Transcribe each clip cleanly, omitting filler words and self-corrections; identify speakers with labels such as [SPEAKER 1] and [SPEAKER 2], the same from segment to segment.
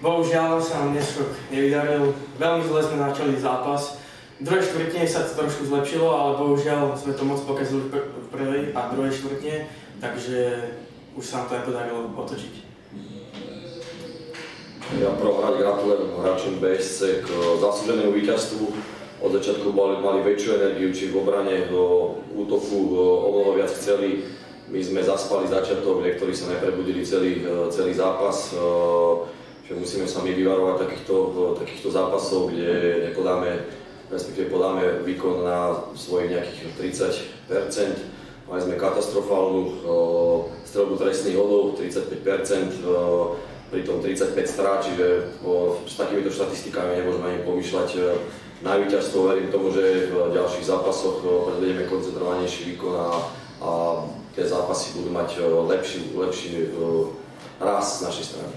[SPEAKER 1] Bohužiaľ sa nám dnes nevydaril. Veľmi zle sme začali zápas. V druhej štvrtine sa to trošku zlepšilo, ale bohužiaľ sme to moc pokazili v prvej a druhej štvrtine, takže už sa nám to nepodarilo otočiť.
[SPEAKER 2] Ja prvom rade gratulujem hráčom BSC k zaslúženému víťazstvu. Od začiatku mali väčšiu energiu, či v obrane, v útoku o mnoho viac chceli. My sme zaspali začiatok, niektorí sa neprebudili celý zápas. Že musíme sa my vyvarovať takýchto zápasov, kde podáme výkon na svojich nejakých 30%. Mali sme katastrofálnu streľbu trestných hodov, 35%, pritom 35 strát, čiže s takýmito štatistikami nemôžeme ani pomýšľať na víťazstvo. Verím tomu, že v ďalších zápasoch predvedieme koncentrovanejší výkon a tie zápasy budú mať lepší rast z našej strany.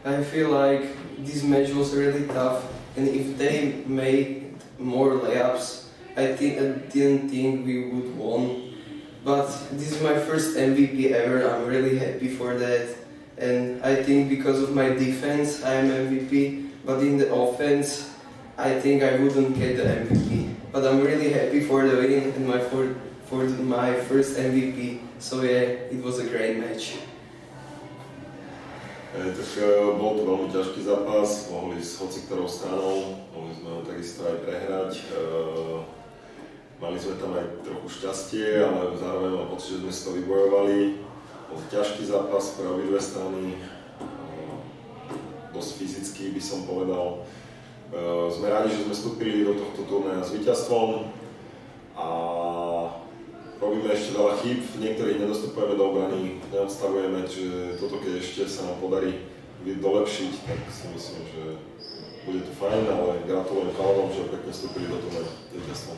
[SPEAKER 3] I feel like this match was really tough, and if they made more layups, I didn't think we would won. But this is my first MVP ever. I'm really happy for that, and I think because of my defense, I am MVP. But in the offense, I think I wouldn't get the MVP. But I'm really happy for the win and for my first MVP. So yeah, it was a great match.
[SPEAKER 4] Bol to veľmi ťažký zápas, mohli s hoci ktorou stranou, mohli sme ho takisto aj prehrať. Mali sme tam aj trochu šťastie, ale zároveň mám pocit, že sme si to vybojovali. Bol to ťažký zápas pre obidve strany, dosť fyzický by som povedal. Sme rádi, že sme vstúpili do tohto turnaja s víťazstvom a robíme ešte veľa chýb, v niektorých nedostupujeme do obrany, neodstavujeme, čiže toto keď ešte sa nám podarí dolepšiť, tak si myslím, že bude to fajn, ale gratulujem chalanom, že pekne vstúpili do turnaja s víťazstvom.